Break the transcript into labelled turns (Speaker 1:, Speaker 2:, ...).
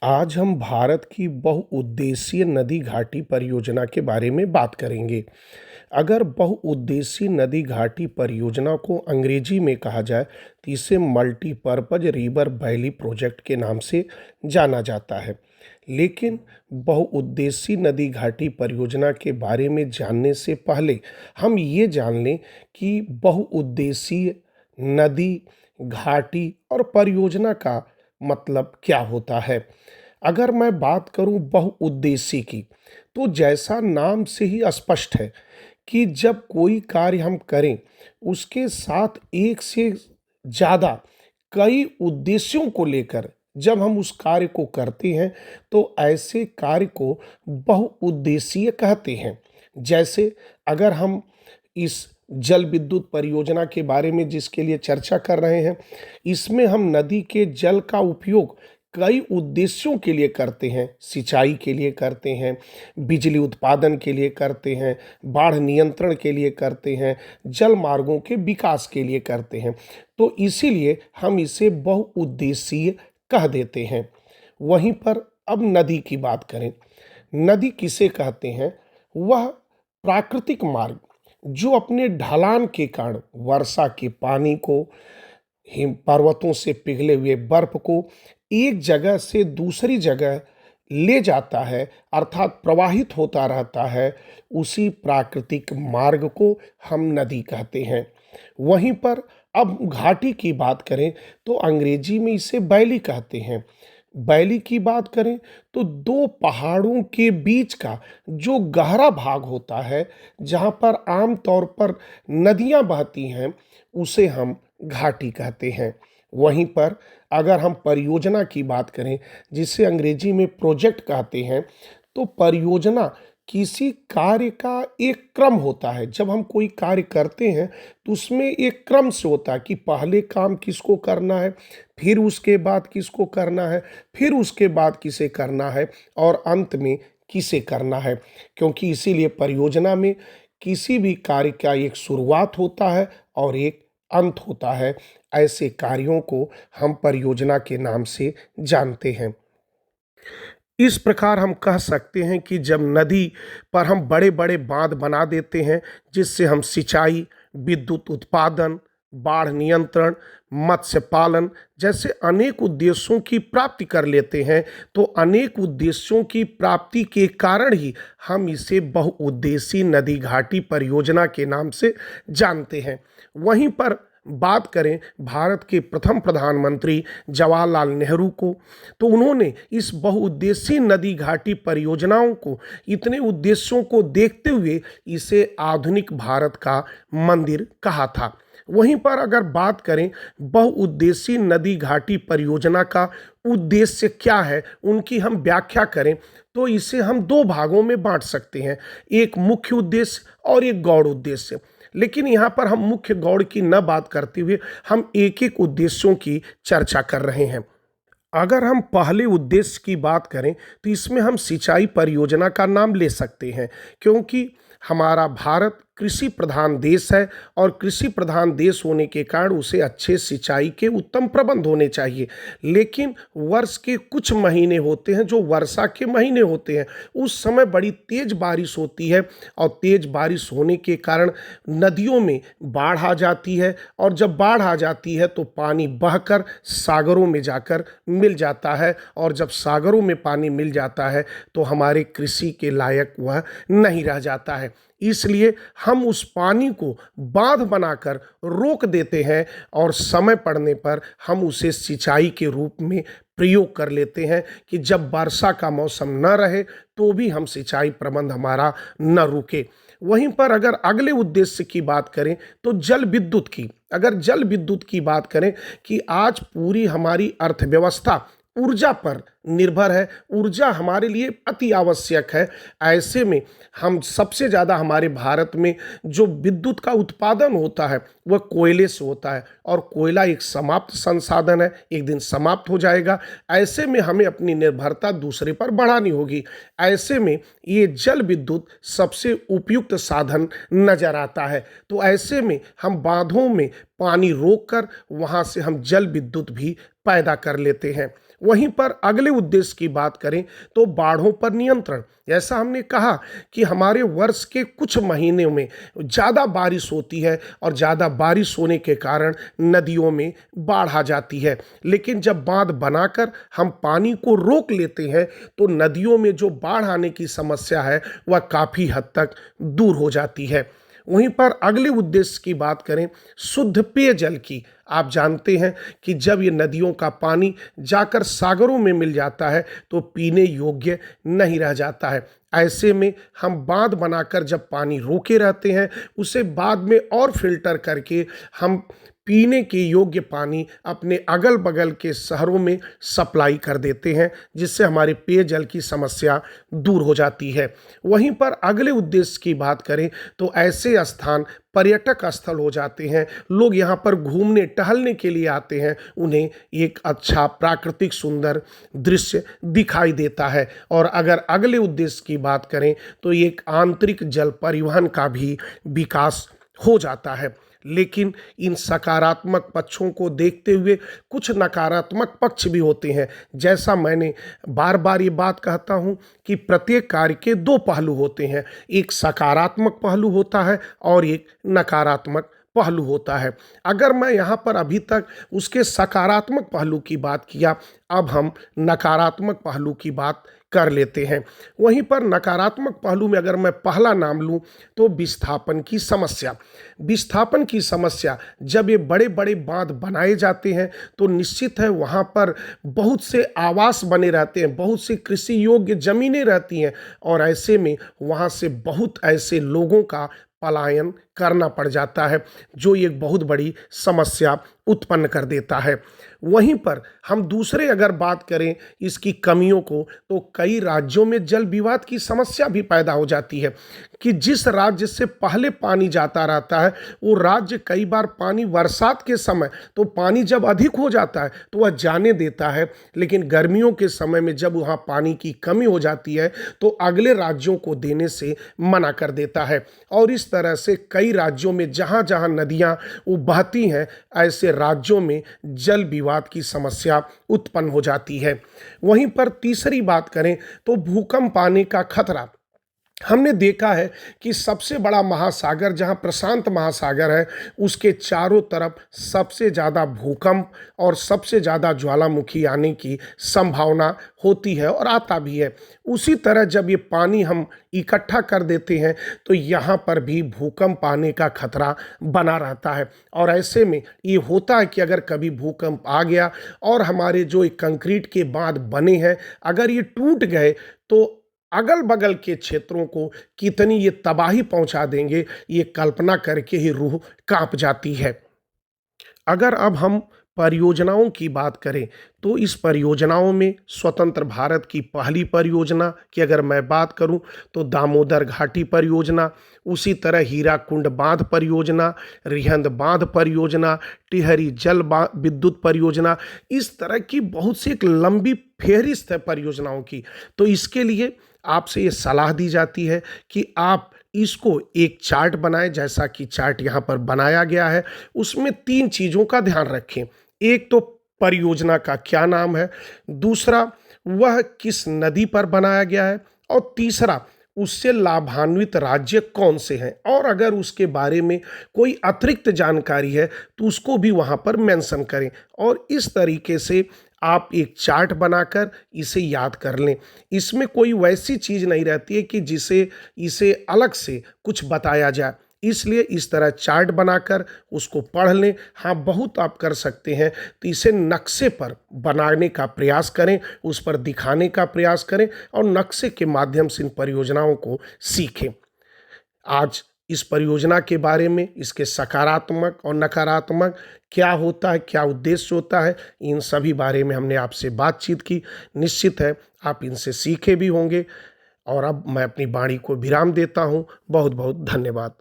Speaker 1: आज हम भारत की बहुउद्देशीय नदी घाटी परियोजना के बारे में बात करेंगे। अगर बहुउद्देशीय नदी घाटी परियोजना को अंग्रेजी में कहा जाए तो इसे मल्टीपर्पज रिवर वैली प्रोजेक्ट के नाम से जाना जाता है। लेकिन बहुउद्देशीय नदी घाटी परियोजना के बारे में जानने से पहले हम ये जान लें कि बहुउद्देशीय नदी घाटी और परियोजना का मतलब क्या होता है। अगर मैं बात करूं बहुउद्देशीय की, तो जैसा नाम से ही स्पष्ट है कि जब कोई कार्य हम करें, उसके साथ एक से ज़्यादा कई उद्देश्यों को लेकर जब हम उस कार्य को करते हैं, तो ऐसे कार्य को बहुउद्देशीय कहते हैं। जैसे अगर हम इस जल विद्युत परियोजना के बारे में जिसके लिए चर्चा कर रहे हैं, इसमें हम नदी के जल का उपयोग कई उद्देश्यों के लिए करते हैं। सिंचाई के लिए करते हैं, बिजली उत्पादन के लिए करते हैं, बाढ़ नियंत्रण के लिए करते हैं, जल मार्गों के विकास के लिए करते हैं। तो इसीलिए हम इसे बहुउद्देशीय कह देते हैं। वहीं पर अब नदी की बात करें। नदी किसे कहते हैं? वह प्राकृतिक मार्ग जो अपने ढलान के कारण वर्षा के पानी को, हिम पर्वतों से पिघले हुए बर्फ को एक जगह से दूसरी जगह ले जाता है, अर्थात प्रवाहित होता रहता है। उसी प्राकृतिक मार्ग को हम नदी कहते हैं। वहीं पर अब घाटी की बात करें तो अंग्रेजी में इसे वैली कहते हैं। वैली की बात करें तो दो पहाड़ों के बीच का जो गहरा भाग होता है, जहाँ पर आम तौर पर नदियाँ बहती हैं, उसे हम घाटी कहते हैं। वहीं पर अगर हम परियोजना की बात करें, जिसे अंग्रेजी में प्रोजेक्ट कहते हैं, तो परियोजना किसी कार्य का एक क्रम होता है। जब हम कोई कार्य करते हैं तो उसमें एक क्रम से होता है कि पहले काम किसको करना है, फिर उसके बाद किसको करना है, फिर उसके बाद किसे करना है और अंत में किसे करना है। क्योंकि इसीलिए परियोजना में किसी भी कार्य का एक शुरुआत होता है और एक अंत होता है। ऐसे कार्यों को हम परियोजना के नाम से जानते हैं। इस प्रकार हम कह सकते हैं कि जब नदी पर हम बड़े बड़े बांध बना देते हैं, जिससे हम सिंचाई, विद्युत उत्पादन, बाढ़ नियंत्रण, मत्स्य पालन जैसे अनेक उद्देश्यों की प्राप्ति कर लेते हैं, तो अनेक उद्देश्यों की प्राप्ति के कारण ही हम इसे बहुउद्देशीय नदी घाटी परियोजना के नाम से जानते हैं। वहीं पर बात करें भारत के प्रथम प्रधानमंत्री जवाहरलाल नेहरू को, तो उन्होंने इस बहुउद्देशीय नदी घाटी परियोजनाओं को, इतने उद्देश्यों को देखते हुए इसे आधुनिक भारत का मंदिर कहा था। वहीं पर अगर बात करें बहुउद्देशीय नदी घाटी परियोजना का उद्देश्य क्या है, उनकी हम व्याख्या करें, तो इसे हम दो भागों में बांट सकते हैं, एक मुख्य उद्देश्य और एक गौड़ उद्देश्य। लेकिन यहाँ पर हम मुख्य गौड़ की न बात करते हुए हम एक एक उद्देश्यों की चर्चा कर रहे हैं। अगर हम पहले उद्देश्य की बात करें तो इसमें हम सिंचाई परियोजना का नाम ले सकते हैं, क्योंकि हमारा भारत कृषि प्रधान देश है और कृषि प्रधान देश होने के कारण उसे अच्छे सिंचाई के उत्तम प्रबंध होने चाहिए। लेकिन वर्ष के कुछ महीने होते हैं जो वर्षा के महीने होते हैं, उस समय बड़ी तेज बारिश होती है और तेज बारिश होने के कारण नदियों में बाढ़ आ जाती है, और जब बाढ़ आ जाती है तो पानी बहकर सागरों में जाकर मिल जाता है, और जब सागरों में पानी मिल जाता है तो हमारे कृषि के लायक वह नहीं रह जाता है। इसलिए हम उस पानी को बांध बनाकर रोक देते हैं और समय पड़ने पर हम उसे सिंचाई के रूप में प्रयोग कर लेते हैं कि जब वर्षा का मौसम न रहे तो भी हम सिंचाई प्रबंध हमारा न रुके। वहीं पर अगर अगले उद्देश्य की बात करें तो जल विद्युत की, अगर जल विद्युत की बात करें कि आज पूरी हमारी अर्थव्यवस्था ऊर्जा पर निर्भर है, ऊर्जा हमारे लिए अति आवश्यक है। ऐसे में हम सबसे ज़्यादा हमारे भारत में जो विद्युत का उत्पादन होता है वह कोयले से होता है, और कोयला एक समाप्त संसाधन है, एक दिन समाप्त हो जाएगा। ऐसे में हमें अपनी निर्भरता दूसरे पर बढ़ानी होगी। ऐसे में ये जल विद्युत सबसे उपयुक्त साधन नजर आता है। तो ऐसे में हम बांधों में पानी रोककर वहाँ से हम जल विद्युत भी पैदा कर लेते हैं। वहीं पर अगले उद्देश्य की बात करें तो बाढ़ों पर नियंत्रण। जैसा हमने कहा कि हमारे वर्ष के कुछ महीनों में ज़्यादा बारिश होती है और ज़्यादा बारिश होने के कारण नदियों में बाढ़ आ जाती है, लेकिन जब बांध बनाकर हम पानी को रोक लेते हैं तो नदियों में जो बाढ़ आने की समस्या है वह काफ़ी हद तक दूर हो जाती है। वहीं पर अगले उद्देश्य की बात करें शुद्ध पेयजल की। आप जानते हैं कि जब ये नदियों का पानी जाकर सागरों में मिल जाता है तो पीने योग्य नहीं रह जाता है। ऐसे में हम बांध बनाकर जब पानी रोके रहते हैं उसे बाद में और फिल्टर करके हम पीने के योग्य पानी अपने अगल बगल के शहरों में सप्लाई कर देते हैं, जिससे हमारे पेयजल की समस्या दूर हो जाती है। वहीं पर अगले उद्देश्य की बात करें तो ऐसे स्थान पर्यटक स्थल हो जाते हैं, लोग यहाँ पर घूमने टहलने के लिए आते हैं, उन्हें एक अच्छा प्राकृतिक सुंदर दृश्य दिखाई देता है। और अगर अगले उद्देश्य की बात करें तो एक आंतरिक जल परिवहन का भी विकास हो जाता है। लेकिन इन सकारात्मक पक्षों को देखते हुए कुछ नकारात्मक पक्ष भी होते हैं। जैसा मैंने बार बार ये बात कहता हूँ कि प्रत्येक कार्य के दो पहलू होते हैं, एक सकारात्मक पहलू होता है और एक नकारात्मक पहलू होता है। अगर मैं यहाँ पर अभी तक उसके सकारात्मक पहलू की बात किया, अब हम नकारात्मक पहलू की बात कर लेते हैं। वहीं पर नकारात्मक पहलू में अगर मैं पहला नाम लूं तो विस्थापन की समस्या। विस्थापन की समस्या, जब ये बड़े बड़े बांध बनाए जाते हैं तो निश्चित है वहाँ पर बहुत से आवास बने रहते हैं, बहुत सी कृषि योग्य ज़मीनें रहती हैं और ऐसे में वहाँ से बहुत ऐसे लोगों का पलायन करना पड़ जाता है, जो एक बहुत बड़ी समस्या उत्पन्न कर देता है। वहीं पर हम दूसरे अगर बात करें इसकी कमियों को तो कई राज्यों में जल विवाद की समस्या भी पैदा हो जाती है कि जिस राज्य से पहले पानी जाता रहता है वो राज्य कई बार पानी बरसात के समय तो पानी जब अधिक हो जाता है तो वह जाने देता है, लेकिन गर्मियों के समय में जब वहाँ पानी की कमी हो जाती है तो अगले राज्यों को देने से मना कर देता है। और इस तरह से कई राज्यों में जहाँ जहाँ नदियाँ वो बहती हैं ऐसे राज्यों में जल विवाद की समस्या उत्पन्न हो जाती है। वहीं पर तीसरी बात करें तो भूकंप आने का खतरा। हमने देखा है कि सबसे बड़ा महासागर जहां प्रशांत महासागर है उसके चारों तरफ सबसे ज़्यादा भूकंप और सबसे ज़्यादा ज्वालामुखी आने की संभावना होती है और आता भी है। उसी तरह जब ये पानी हम इकट्ठा कर देते हैं तो यहाँ पर भी भूकंप आने का खतरा बना रहता है। और ऐसे में ये होता है कि अगर कभी भूकंप आ गया और हमारे जो एक कंक्रीट के बांध बने हैं अगर ये टूट गए तो अगल बगल के क्षेत्रों को कितनी ये तबाही पहुंचा देंगे, ये कल्पना करके ही रूह कांप जाती है। अगर अब हम परियोजनाओं की बात करें तो इस परियोजनाओं में स्वतंत्र भारत की पहली परियोजना की अगर मैं बात करूं तो दामोदर घाटी परियोजना, उसी तरह हीराकुंड बांध परियोजना, रिहंद बांध परियोजना, टिहरी जल विद्युत परियोजना, इस तरह की बहुत सी एक लंबी फेहरिस्त है परियोजनाओं की। तो इसके लिए आपसे ये सलाह दी जाती है कि आप इसको एक चार्ट बनाएं, जैसा कि चार्ट यहाँ पर बनाया गया है। उसमें 3 चीज़ों का ध्यान रखें। एक तो परियोजना का क्या नाम है, दूसरा वह किस नदी पर बनाया गया है और तीसरा उससे लाभान्वित राज्य कौन से हैं, और अगर उसके बारे में कोई अतिरिक्त जानकारी है तो उसको भी वहाँ पर मेंशन करें। और इस तरीके से आप एक चार्ट बनाकर इसे याद कर लें। इसमें कोई वैसी चीज़ नहीं रहती है कि जिसे इसे अलग से कुछ बताया जाए, इसलिए इस तरह चार्ट बनाकर उसको पढ़ लें। हाँ, बहुत आप कर सकते हैं तो इसे नक्शे पर बनाने का प्रयास करें, उस पर दिखाने का प्रयास करें और नक्शे के माध्यम से इन परियोजनाओं को सीखें। आज इस परियोजना के बारे में इसके सकारात्मक और नकारात्मक क्या होता है, क्या उद्देश्य होता है, इन सभी बारे में हमने आपसे बातचीत की। निश्चित है आप इनसे सीखे भी होंगे। और अब मैं अपनी वाणी को विराम देता हूँ। बहुत बहुत धन्यवाद।